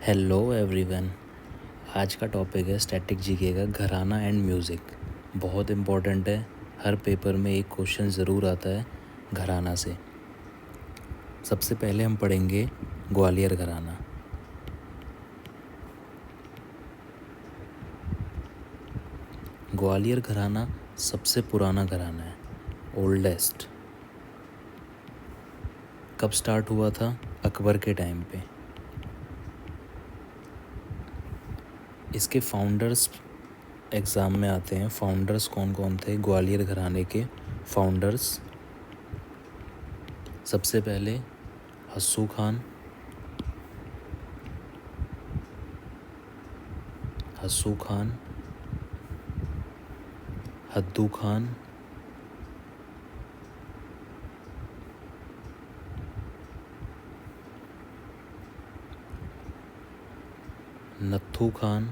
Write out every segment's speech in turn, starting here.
Hello everyone. आज का topic है स्टैटिक जीके का घराना एंड म्यूज़िक। बहुत इम्पोर्टेंट है, हर पेपर में एक क्वेश्चन ज़रूर आता है घराना से। सबसे पहले हम पढ़ेंगे ग्वालियर घराना। ग्वालियर घराना सबसे पुराना घराना है, ओल्डेस्ट। कब स्टार्ट हुआ था? अकबर के टाइम पे। इसके फाउंडर्स एग्ज़ाम में आते हैं। फाउंडर्स कौन कौन थे ग्वालियर घराने के फाउंडर्स? सबसे पहले हस्सू खान, हद्दू खान, नत्थू खान,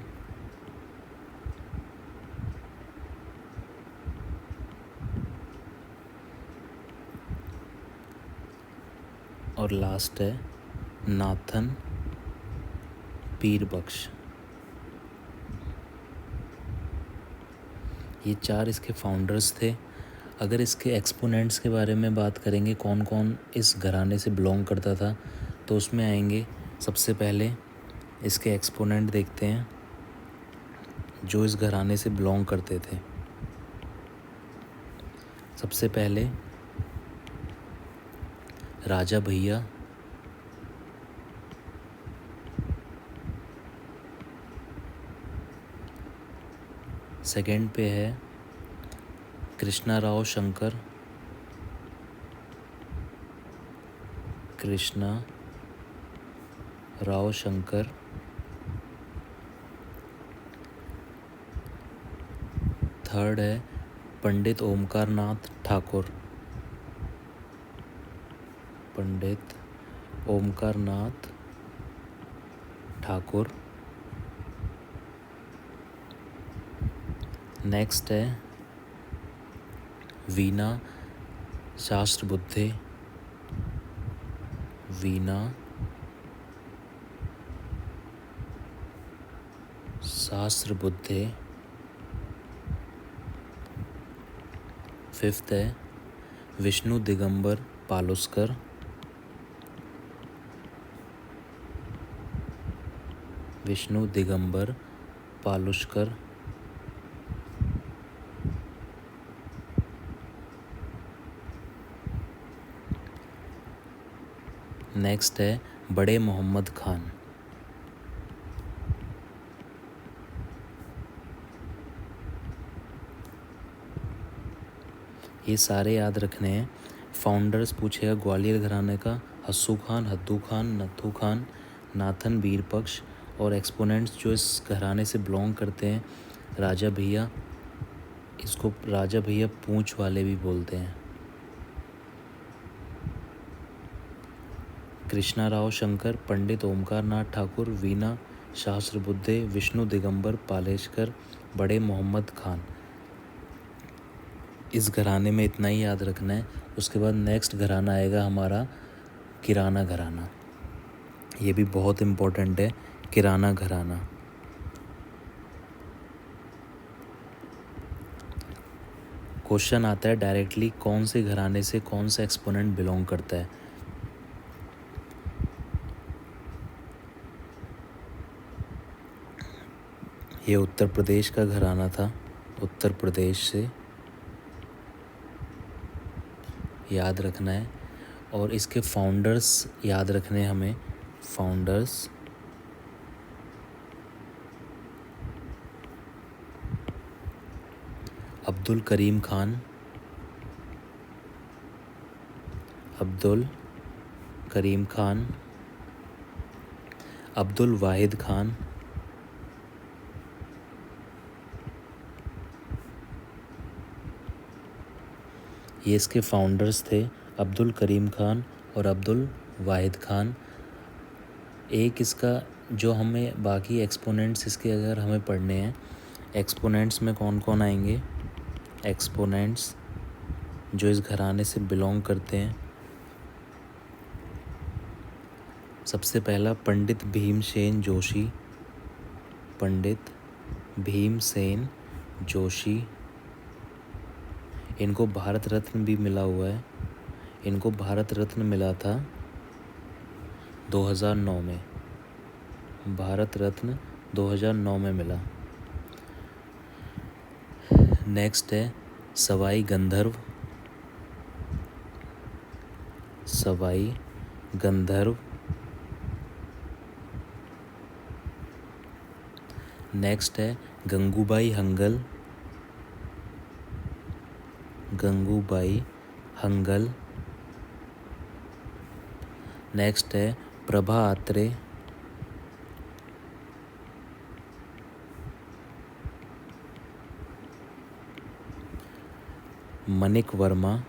और लास्ट है नाथन पीर बख्श। ये चार इसके फाउंडर्स थे। अगर इसके एक्सपोनेंट्स के बारे में बात करेंगे, कौन कौन इस घराने से बिलोंग करता था, तो उसमें आएंगे सबसे पहले इसके एक्सपोनेंट देखते हैं जो इस घराने से बिलोंग करते थे। सबसे पहले राजा भैया, सेकंड पे है कृष्णा राव शंकर, थर्ड है पंडित ओमकार नाथ ठाकुर। नेक्स्ट है वीना शास्त्र बुद्धे। फिफ्थ है विष्णु दिगंबर पालुस्कर। नेक्स्ट है बड़े मोहम्मद खान। ये सारे याद रखने हैं। फाउंडर्स पूछेगा ग्वालियर घराने का हस्सू खान, हद्दू खान, नत्थू खान, नाथन बीर बख्श, और एक्सपोनेंट्स जो इस घराने से बिलोंग करते हैं राजा भैया। इसको राजा भैया पूंछ वाले भी बोलते हैं। कृष्णा राव शंकर, पंडित ओमकार नाथ ठाकुर, वीना शास्त्र बुद्धे, विष्णु दिगंबर पालेशकर, बड़े मोहम्मद खान। इस घराने में इतना ही याद रखना है। उसके बाद नेक्स्ट घराना आएगा हमारा किराना घराना। ये भी बहुत इम्पोर्टेंट है, किराना घराना। क्वेश्चन आता है डायरेक्टली कौन से घराने से कौन सा एक्सपोनेंट बिलोंग करता है। ये उत्तर प्रदेश का घराना था, उत्तर प्रदेश से याद रखना है। और इसके फाउंडर्स याद रखने हैं हमें। फाउंडर्स अब्दुल करीम खान, अब्दुल वाहिद खान, ये इसके फाउंडर्स थे, अब्दुल करीम खान और अब्दुल वाहिद खान। एक इसका जो हमें बाकी एक्सपोनेंट्स इसके अगर हमें पढ़ने हैं, एक्सपोनेंट्स में कौन कौन आएंगे, एक्सपोनेंट्स जो इस घराने से बिलोंग करते हैं। सबसे पहला पंडित भीमसेन जोशी, पंडित भीमसेन जोशी। इनको भारत रत्न भी मिला हुआ है। इनको भारत रत्न मिला था 2009 में। भारत रत्न 2009 में मिला। नेक्स्ट है सवाई गंधर्व, सवाई गंधर्व। नेक्स्ट है गंगूबाई हंगल, गंगूबाई हंगल। नेक्स्ट है प्रभा आत्रे, मनिक वर्मा,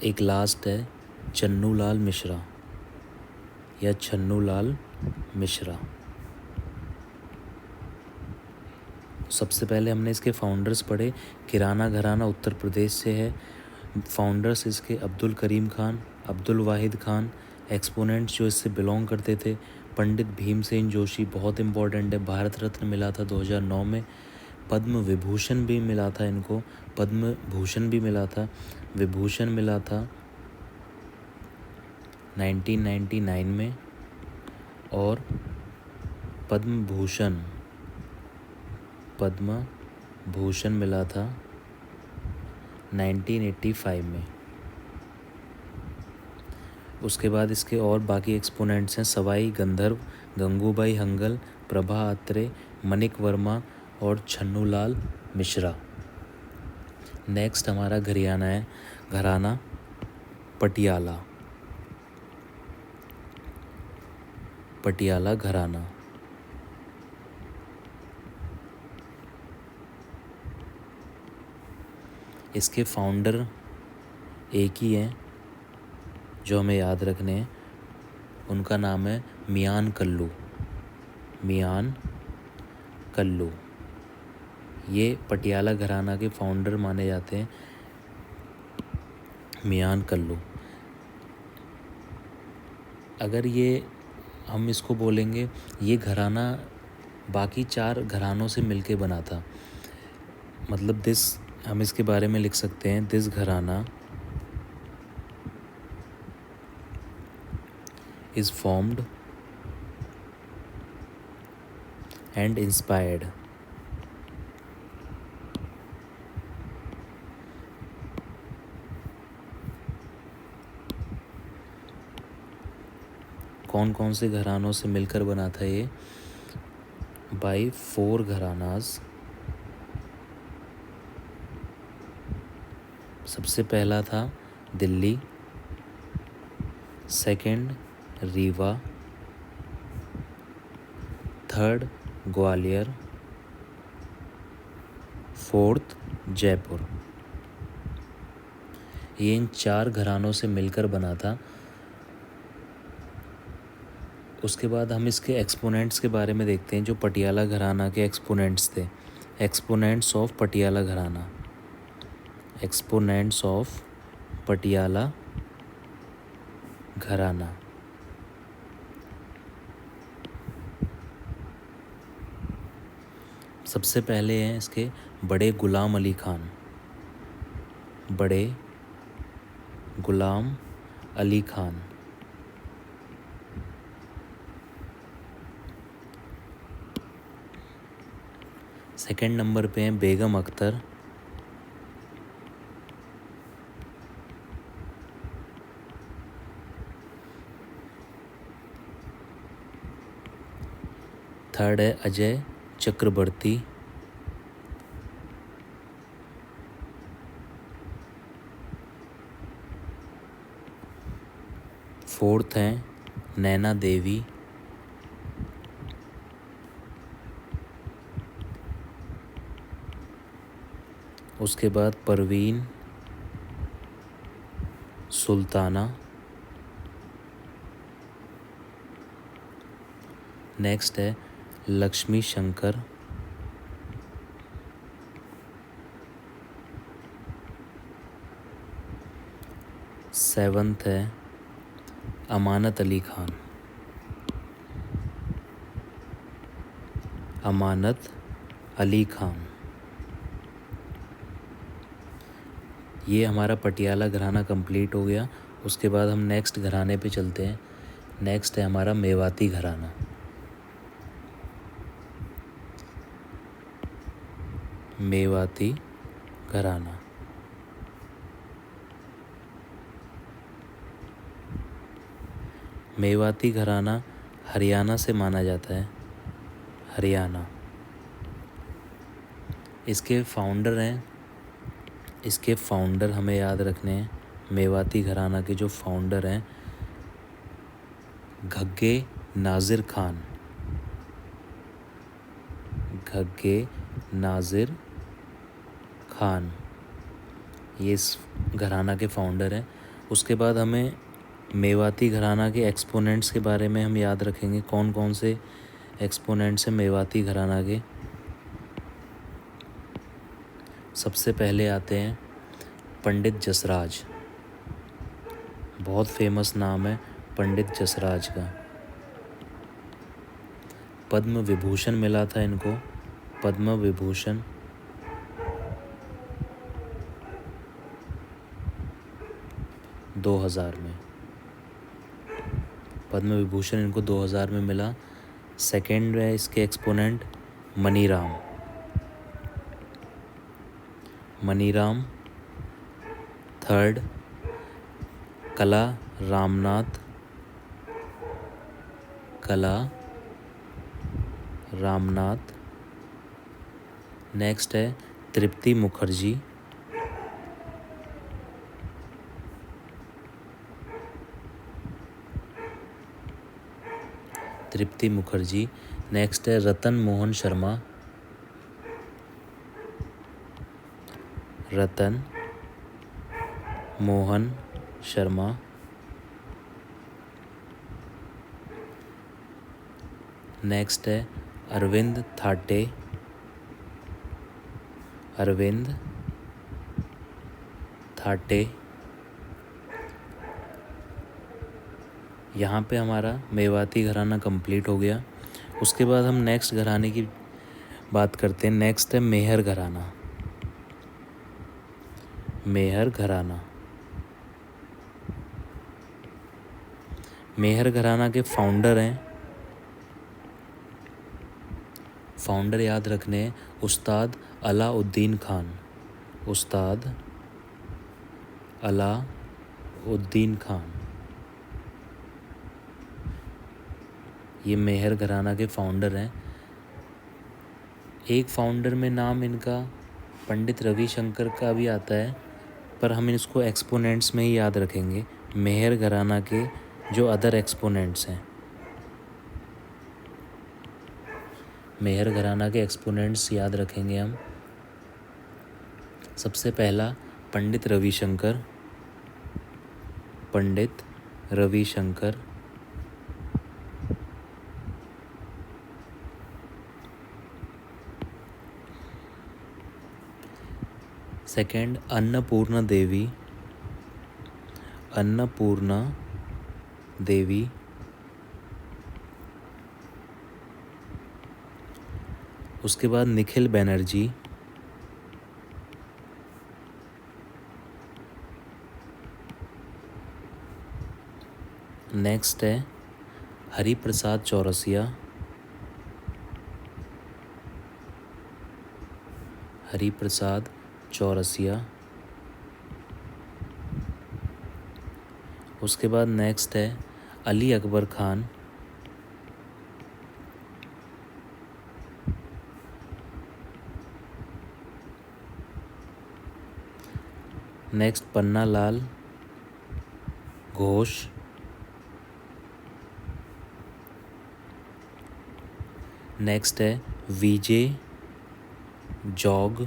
एक लास्ट है चन्नूलाल मिश्रा या छन्नूलाल मिश्रा। सबसे पहले हमने इसके फाउंडर्स पढ़े। किराना घराना उत्तर प्रदेश से है। फाउंडर्स इसके अब्दुल करीम खान, अब्दुल वाहिद खान। एक्सपोनेंट्स जो इससे बिलोंग करते थे पंडित भीमसेन जोशी, बहुत इम्पोर्टेंट है। भारत रत्न मिला था 2009 में। पद्म विभूषण भी मिला था इनको, पद्म भूषण भी मिला था, विभूषण मिला था 1999 में, और पद्म भूषण, पद्म भूषण मिला था 1985 में। उसके बाद इसके और बाकी एक्सपोनेंट्स हैं सवाई गंधर्व, गंगूबाई हंगल, प्रभा आत्रे, मनिक वर्मा और छन्नूलाल मिश्रा। नेक्स्ट हमारा घराना है, घराना पटियाला, पटियाला घराना। इसके फाउंडर एक ही हैं जो हमें याद रखने हैं। उनका नाम है मियान कल्लू, मियान कल्लू। ये पटियाला घराना के फाउंडर माने जाते हैं, मियान कल्लू। अगर ये हम इसको बोलेंगे, ये घराना बाकी 4 घरानों से मिलके बना था। मतलब हम इसके बारे में लिख सकते हैं, दिस घराना is formed and inspired कौन कौन से घरानों से मिलकर बना था ये? बाई 4 घरानाज। सबसे पहला था Delhi, second Rewa, third Gwalior, fourth Jaipur. ये इन 4 घरानों से मिलकर बना था। उसके बाद हम इसके एक्सपोनेंट्स के बारे में देखते हैं, जो पटियाला घराना के एक्सपोनेंट्स थे। एक्सपोनेंट्स ऑफ पटियाला घराना, एक्सपोनेंट्स ऑफ पटियाला घराना। सबसे पहले हैं इसके बड़े गुलाम अली खान, बड़े गुलाम अली खान। सेकंड नंबर पे हैं बेगम अख्तर, थर्ड है अजय चक्रवर्ती, फोर्थ हैं नैना देवी, उसके बाद परवीन सुल्ताना। नेक्स्ट है लक्ष्मी शंकर, 7th है अमानत अली खान। अमानत अली खान। ये हमारा पटियाला घराना कंप्लीट हो गया। उसके बाद हम नेक्स्ट घराने पे चलते हैं। नेक्स्ट है हमारा मेवाती घराना। मेवाती घराना। मेवाती घराना हरियाणा से माना जाता है। हरियाणा। इसके फाउंडर हमें याद रखने हैं। मेवाती घराना के जो फाउंडर हैं घग्गे नाजिर खान। घग्गे नाजिर खान ये इस घराना के फाउंडर हैं। उसके बाद हमें मेवाती घराना के एक्सपोनेंट्स के बारे में हम याद रखेंगे। कौन कौन से एक्सपोनेंट्स हैं मेवाती घराना के। सबसे पहले आते हैं पंडित जसराज। बहुत फेमस नाम है पंडित जसराज का। पद्म विभूषण मिला था इनको। पद्म विभूषण। में पद्म विभूषण इनको 2000 में मिला। सेकंड है इसके एक्सपोनेंट मनीराम। मनीराम। थर्ड कला रामनाथ। कला रामनाथ। नेक्स्ट है तृप्ति मुखर्जी। तृप्ति मुखर्जी। नेक्स्ट है रतन मोहन शर्मा। रतन मोहन शर्मा। नेक्स्ट है अरविंद थाटे। अरविंद थाटे। यहाँ पे हमारा मेवाती घराना कंप्लीट हो गया। उसके बाद हम नेक्स्ट घराने की बात करते हैं। नेक्स्ट है मेहर घराना। मेहर घराना। मेहर घराना के फाउंडर हैं, फाउंडर याद रखने हैं उस्ताद अलाउद्दीन खान। उस्ताद अलाउद्दीन खान। ये मेहर घराना के फाउंडर हैं। एक फाउंडर में नाम इनका पंडित रविशंकर का भी आता है, पर हम इसको एक्सपोनेंट्स में ही याद रखेंगे। मेहर घराना के जो अदर एक्सपोनेंट्स हैं, मेहर घराना के एक्सपोनेंट्स याद रखेंगे हम। सबसे पहला पंडित रविशंकर। पंडित रविशंकर। सेकंड अन्नपूर्णा देवी। अन्नपूर्णा देवी। उसके बाद निखिल बनर्जी। नेक्स्ट है हरिप्रसाद चौरसिया। हरिप्रसाद चौरसिया। उसके बाद नेक्स्ट है अली अकबर खान। नेक्स्ट पन्ना लाल घोष। नेक्स्ट है विजय जॉग।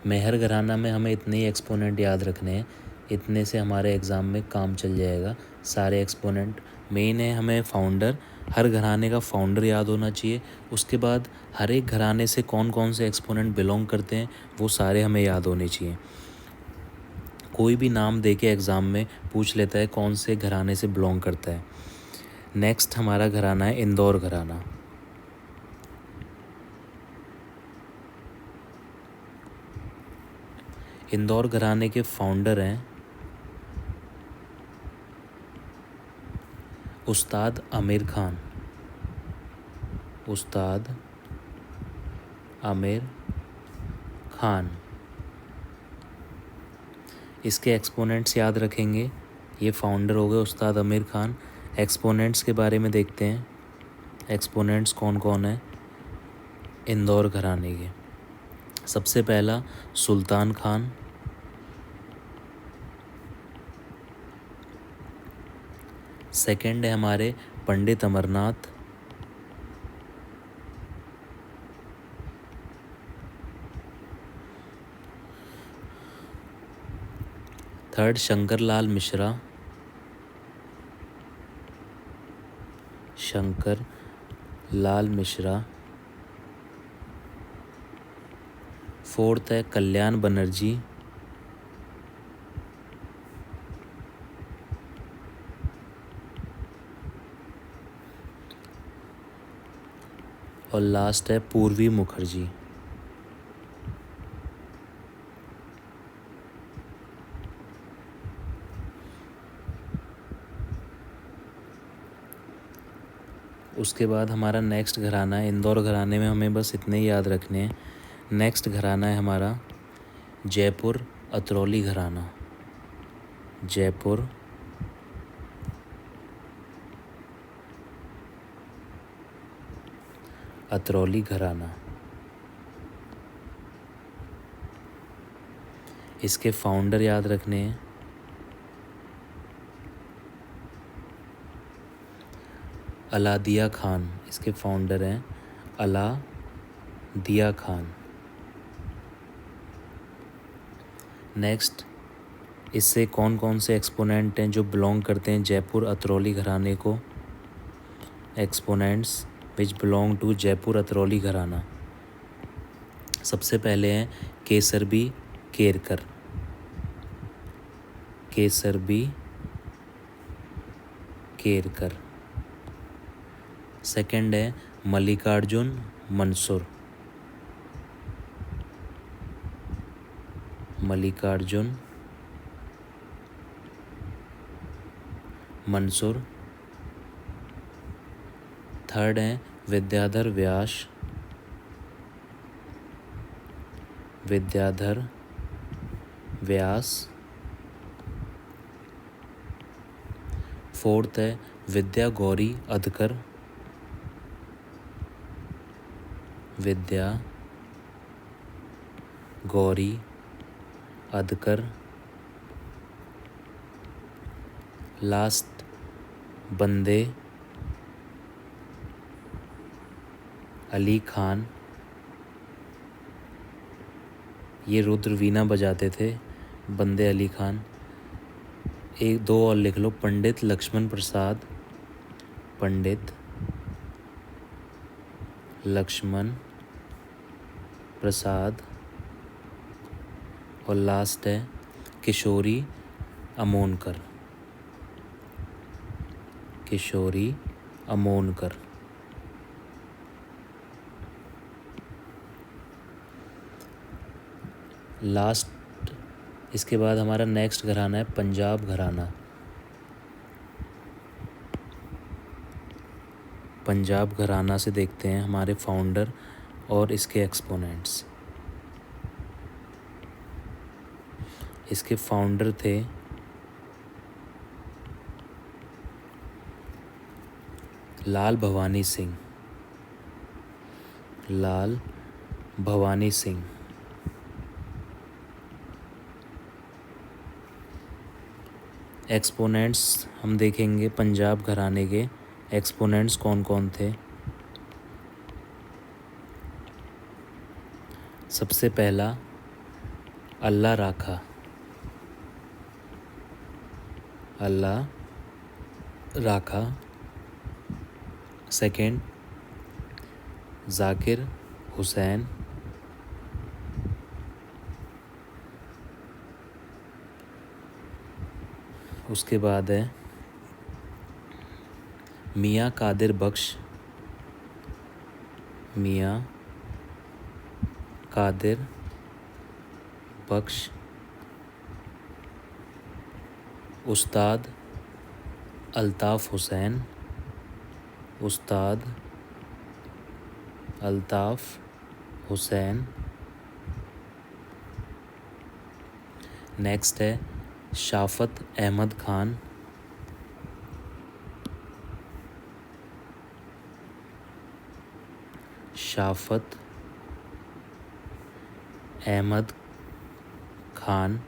मेहर घराना में हमें इतने ही एक्सपोनेंट याद रखने हैं, इतने से हमारे एग्ज़ाम में काम चल जाएगा। सारे एक्सपोनेंट मेन है हमें फाउंडर हर घराने का फाउंडर याद होना चाहिए। उसके बाद हर एक घराने से कौन कौन से एक्सपोनेंट बिलोंग करते हैं वो सारे हमें याद होने चाहिए। कोई भी नाम दे के एग्ज़ाम में पूछ लेता है कौन से घराने से बिलोंग करता है। नेक्स्ट हमारा घराना है इंदौर घराना। इंदौर घराने के फाउंडर हैं उस्ताद आमिर खान। उस्ताद आमिर खान। इसके एक्सपोनेंट्स याद रखेंगे। ये फाउंडर हो गए उस्ताद आमिर खान। एक्सपोनेंट्स के बारे में देखते हैं। एक्सपोनेंट्स कौन कौन है इंदौर घराने के। सबसे पहला सुल्तान खान, सेकंड है हमारे पंडित अमरनाथ, थर्ड शंकर लाल मिश्रा, शंकर लाल मिश्रा, फोर्थ है कल्याण बनर्जी, और लास्ट है पूर्वी मुखर्जी। उसके बाद हमारा नेक्स्ट घराना है इंदौर घराने में हमें बस इतने ही याद रखने हैं। नेक्स्ट घराना है हमारा जयपुर अतरौली घराना। जयपुर अतरौली घराना। इसके फाउंडर याद रखने हैं अलादिया खान। इसके फाउंडर हैं अलादिया खान। नेक्स्ट इससे कौन कौन से एक्सपोनेंट हैं जो बिलोंग करते हैं जयपुर अतरौली घराने को। Exponents which belong to Jaipur Atrauli gharana. सबसे पहले हैं केसरबी केरकर। केसरबी केरकर। सेकंड है मल्लिकार्जुन मंसूर। मल्लिकार्जुन मंसूर। थर्ड है विद्याधर व्यास। विद्याधर व्यास। फोर्थ है विद्या गौरी अधकर। विद्या गौरी अधकर। लास्ट बंदे अली खान। ये रुद्र वीणा बजाते थे बंदे अली खान। एक दो और लिख लो पंडित लक्ष्मण प्रसाद। पंडित लक्ष्मण प्रसाद। और लास्ट है किशोरी अमोनकर। किशोरी अमोनकर। लास्ट इसके बाद हमारा नेक्स्ट घराना है पंजाब घराना। पंजाब घराना से देखते हैं हमारे फाउंडर और इसके एक्सपोनेंट्स। इसके फाउंडर थे लाल भवानी सिंह। लाल भवानी सिंह। एक्सपोनेंट्स हम देखेंगे पंजाब घराने के एक्सपोनेंट्स कौन कौन थे। सबसे पहला अल्लाह राखा। अल्लाह राखा। सेकंड जाकिर हुसैन, उसके बाद है मियाँ कादिर बख्श, मियाँ कादिर बख्श, उस्ताद अल्ताफ़ हुसैन, उस्ताद अल्ताफ़ हुसैन। नेक्स्ट है शाफ़त अहमद ख़ान, शाफ़त अहमद ख़ान।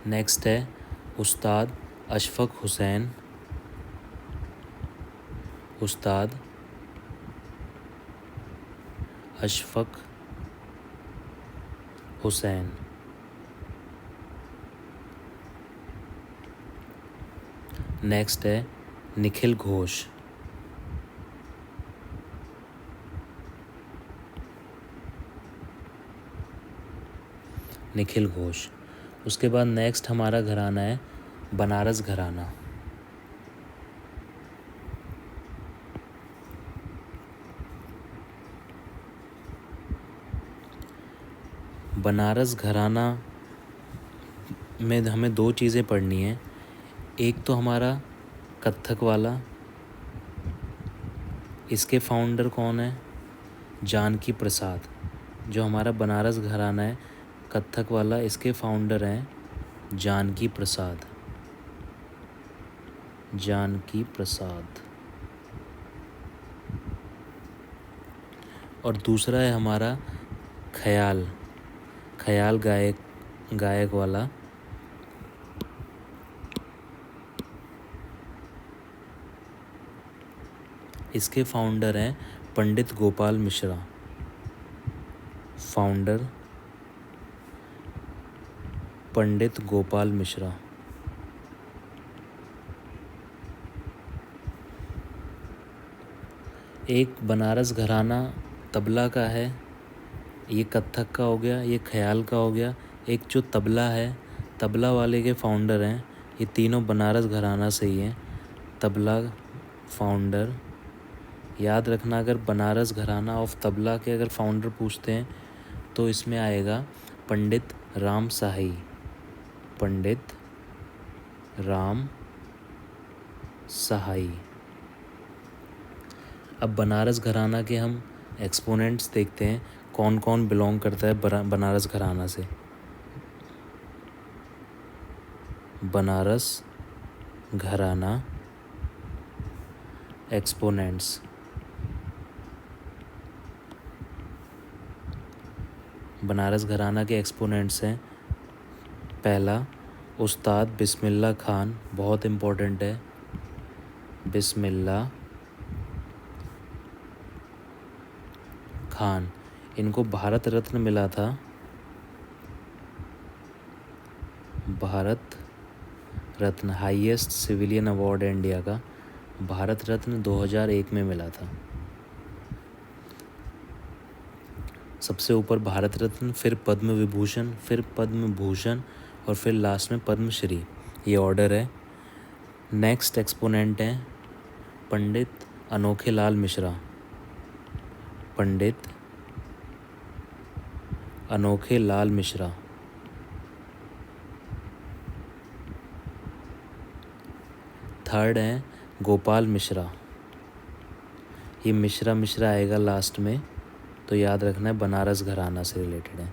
नेक्स्ट है उस्ताद अशफ़क़ हुसैन, उस्ताद अशफ़क़ हुसैन। नेक्स्ट है निखिल घोष, निखिल घोष। उसके बाद नेक्स्ट हमारा घराना है बनारस घराना। बनारस घराना में हमें दो चीज़ें पढ़नी हैं। एक तो हमारा कत्थक वाला, इसके फाउंडर कौन है? जानकी प्रसाद। जो हमारा बनारस घराना है कत्थक वाला, इसके फाउंडर हैं जानकी प्रसाद, जानकी प्रसाद। और दूसरा है हमारा ख्याल, ख्याल गायक वाला, इसके फाउंडर हैं पंडित गोपाल मिश्रा, फाउंडर पंडित गोपाल मिश्रा। एक बनारस घराना तबला का है, ये कत्थक का हो गया, ये ख्याल का हो गया। एक जो तबला है, तबला वाले के फाउंडर हैं, ये तीनों बनारस घराना से ही हैं। तबला फाउंडर याद रखना, अगर बनारस घराना ऑफ तबला के अगर फाउंडर पूछते हैं तो इसमें आएगा पंडित राम साही, पंडित राम सहाई। अब बनारस घराना के हम एक्सपोनेंट्स देखते हैं, कौन कौन बिलोंग करता है बनारस घराना से। बनारस घराना एक्सपोनेंट्स, बनारस घराना के एक्सपोनेंट्स हैं, पहला उस्ताद बिस्मिल्लाह खान, बहुत इम्पोर्टेंट है, बिस्मिल्लाह खान। इनको भारत रत्न मिला था, Bharat Ratna highest civilian award है इंडिया का, भारत रत्न 2001 में मिला था। सबसे ऊपर भारत रत्न, फिर पद्म विभूषण, फिर पद्म भूषण और फिर लास्ट में पद्मश्री, ये ऑर्डर है। नेक्स्ट एक्सपोनेंट हैं पंडित अनोखे लाल मिश्रा, पंडित अनोखे लाल मिश्रा। थर्ड हैं गोपाल मिश्रा, ये मिश्रा मिश्रा आएगा लास्ट में, तो याद रखना है बनारस घराना से रिलेटेड है।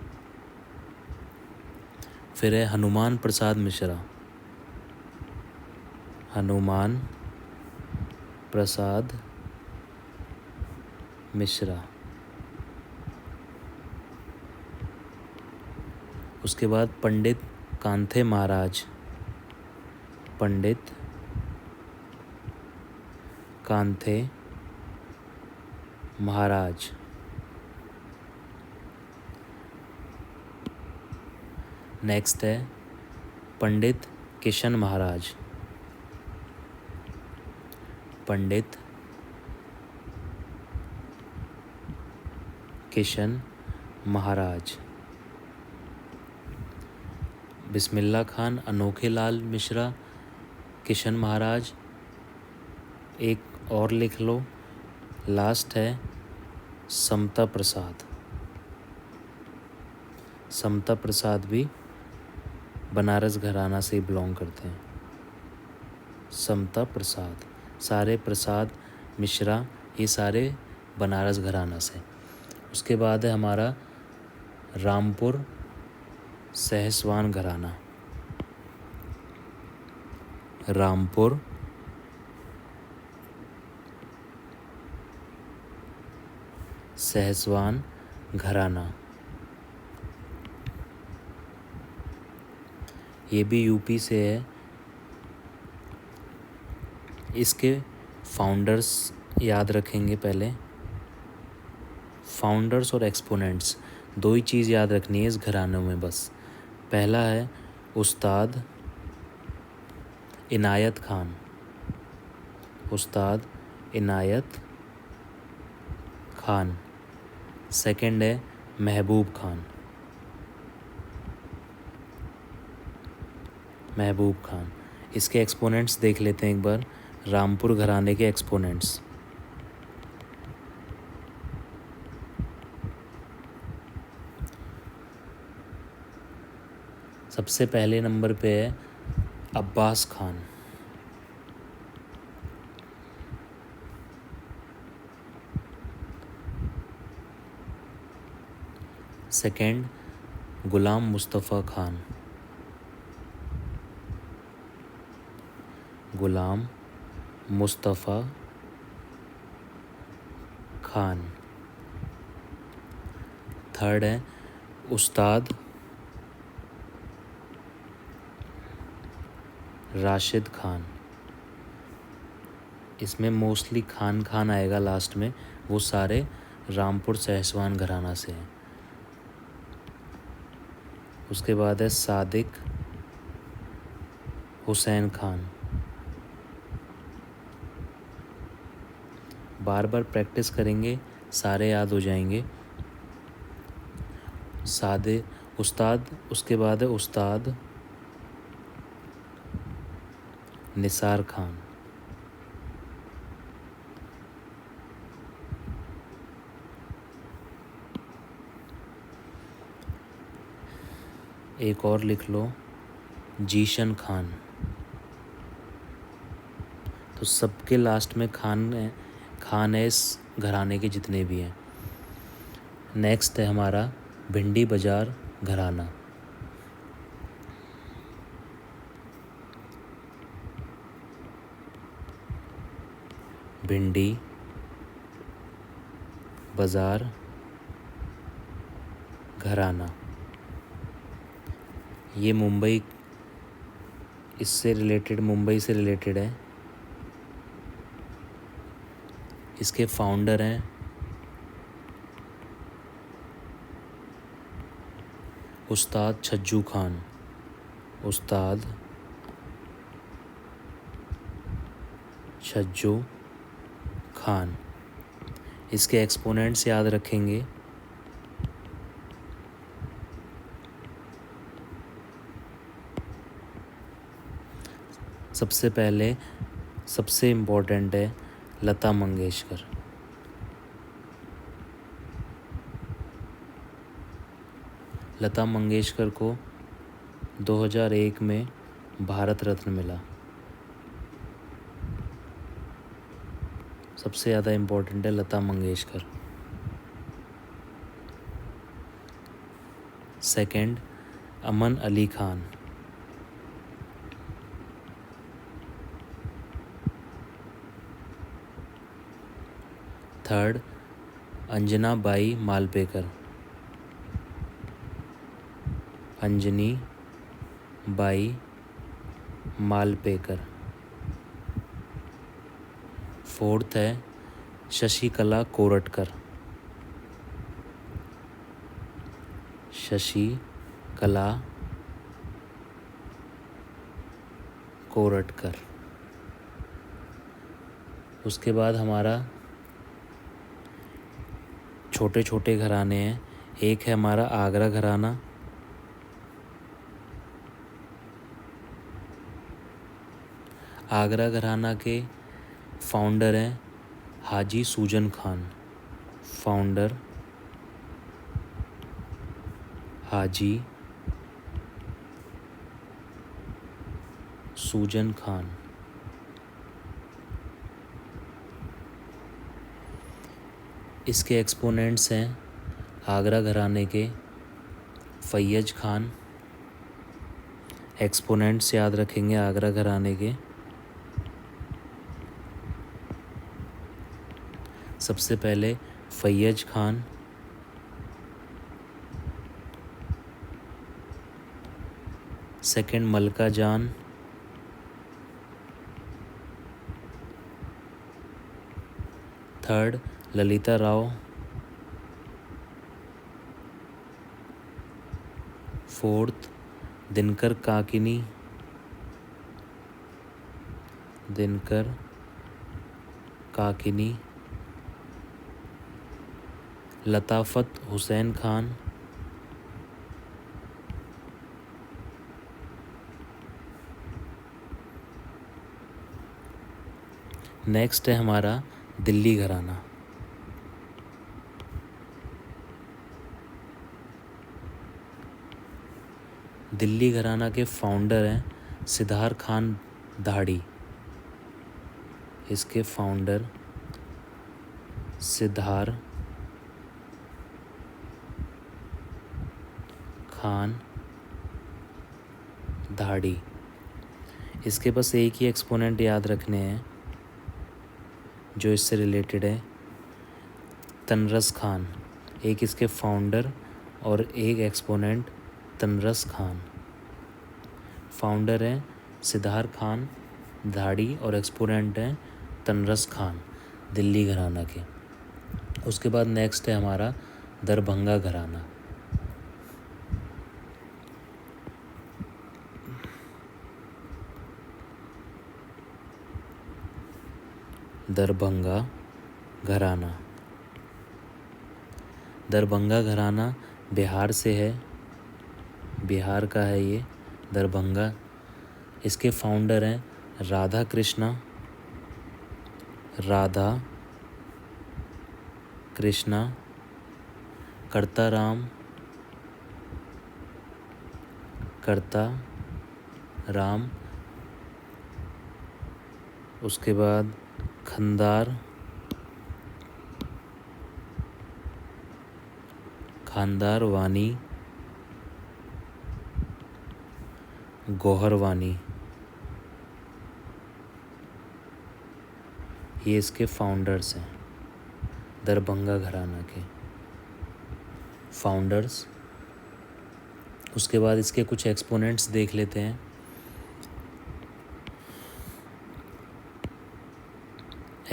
फिर है हनुमान प्रसाद मिश्रा, हनुमान प्रसाद मिश्रा। उसके बाद पंडित कांथे महाराज, पंडित कांथे महाराज। नेक्स्ट है पंडित किशन महाराज, पंडित किशन महाराज। बिस्मिल्लाह खान, अनोखे लाल मिश्रा, किशन महाराज। एक और लिख लो, लास्ट है समता प्रसाद। समता प्रसाद भी बनारस घराना से ही बिलोंग करते हैं। समता प्रसाद, सारे प्रसाद मिश्रा, ये सारे बनारस घराना से। उसके बाद है हमारा रामपुर सहसवान घराना। रामपुर सहसवान घराना, ये भी यूपी से है। इसके फाउंडर्स याद रखेंगे पहले। फाउंडर्स और एक्सपोनेंट्स दो ही चीज़ याद रखनी है इस घरानों में बस। पहला है उस्ताद इनायत खान, उस्ताद इनायत खान। सेकंड है महबूब खान, महबूब खान। इसके एक्सपोनेंट्स देख लेते हैं एक बार, रामपुर घराने के एक्सपोनेंट्स। सबसे पहले नंबर पे है अब्बास खान, सेकंड गुलाम मुस्तफ़ा खान, गुलाम मुस्तफ़ा खान। थर्ड है उस्ताद राशिद खान। इसमें मोस्टली खान खान आएगा लास्ट में, वो सारे रामपुर सहसवान घराना से हैं। उसके बाद है सादिक हुसैन खान। बार बार प्रैक्टिस करेंगे सारे याद हो जाएंगे। सादे उस्ताद, उसके बाद है उस्ताद निसार खान। एक और लिख लो, जीशन खान। तो सबके लास्ट में खान है इस घराने के जितने भी हैं। नेक्स्ट है हमारा भिंडी बाजार घराना। भिंडी बाजार घराना, ये मुंबई, इससे रिलेटेड, मुंबई से रिलेटेड है। इसके फाउंडर हैं उस्ताद छज्जू खान, उस्ताद छज्जू खान। इसके एक्सपोनेंट्स याद रखेंगे, सबसे पहले सबसे इम्पोर्टेंट है लता मंगेशकर। लता मंगेशकर को 2001 में भारत रत्न मिला। सबसे ज़्यादा इम्पोर्टेंट है Lata Mangeshkar. Second Aman Ali Khan. Third Anjana Bai Malpekar, Anjani Bai Malpekar. Fourth है शशिकला कोरटकर, शशिकला कोरटकर। उसके बाद हमारा छोटे छोटे घराने हैं। एक है हमारा आगरा घराना, आगरा घराना के फाउंडर हैं हाजी सूजन खान। फाउंडर हाजी सूजन खान। इसके एक्सपोनेंट्स हैं आगरा घराने के फैयज खान। एक्सपोनेंट्स याद रखेंगे आगरा घराने के। सबसे पहले फैयज Khan, second Malka Jaan, third Lalita Rao, fourth Dinkar Kakini, Dinkar Kakini, Latafat Hussain Khan, next है हमारा दिल्ली घराना। दिल्ली घराना के फाउंडर हैं सिद्धार खान दाढ़ी। इसके फाउंडर सिद्धार खान दाढ़ी। इसके बस एक ही एक्सपोनेंट याद रखने हैं जो इससे रिलेटेड है, तनरस खान। एक इसके फाउंडर और एक एक्सपोनेंट तनरस खान। फाउंडर हैं सिद्धार खान दाढ़ी और एक्सपोनेंट हैं तनरस खान दिल्ली घराना के। उसके बाद नेक्स्ट है हमारा दरभंगा घराना। दरभंगा घराना। दरभंगा घराना बिहार से है, बिहार का है ये दरभंगा। इसके फाउंडर हैं राधा कृष्णा, राधा कृष्णा, करता राम, करता राम। उसके बाद खंदार, खानदार वानी, गौहर वानी। ये इसके फाउंडर्स हैं दरभंगा घराना के फाउंडर्स। उसके बाद इसके कुछ एक्सपोनेंट्स देख लेते हैं।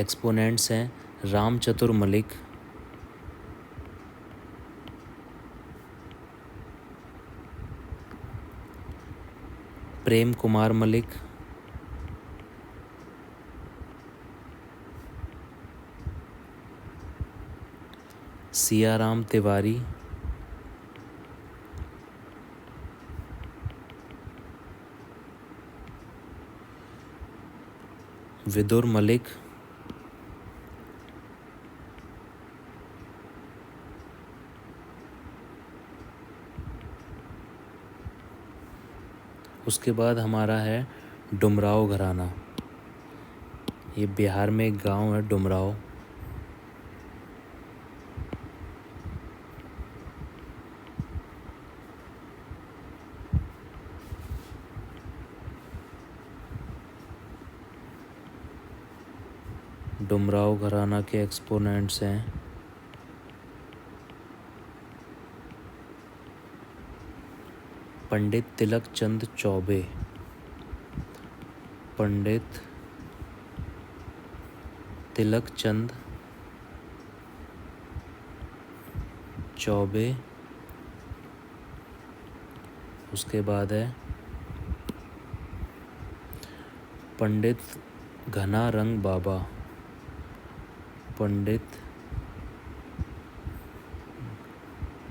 एक्सपोनेंट्स हैं राम चतुर मलिक, प्रेम कुमार मलिक, सियाराम तिवारी, विदुर मलिक, उसके बाद हमारा है डुमराव घराना। ये बिहार में एक गांव है डुमराव। डुमराव घराना के एक्सपोनेंट्स हैं पंडित तिलक चंद चौबे, पंडित तिलक चंद चौबे। उसके बाद है पंडित घना रंग बाबा, पंडित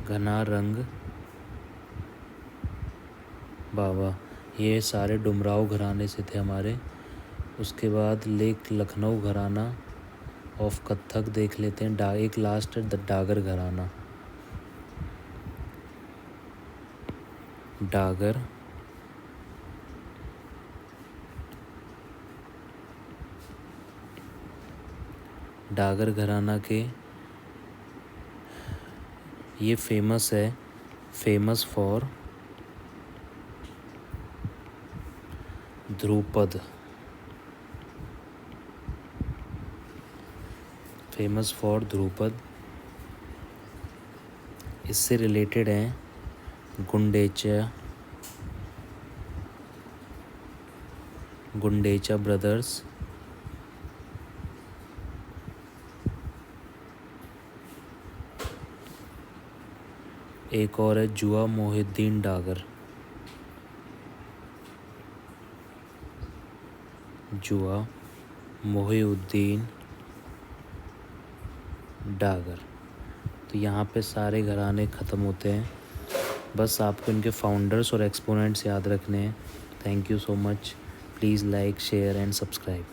घनारंग बाबा, ये सारे डुमराव घराने से थे हमारे। उसके बाद लेक लखनऊ घराना ऑफ कत्थक देख लेते हैं। एक लास्ट है डागर घराना। डागर घराना के ये फेमस फॉर ध्रुपद। इससे रिलेटेड हैं गुंडेचा ब्रदर्स, एक और है जुआ मोहिउद्दीन डागर। तो यहाँ पे सारे घराने ख़त्म होते हैं। बस आपको इनके फाउंडर्स और एक्सपोनेंट्स याद रखने हैं। Thank you so much. Please like, share and subscribe.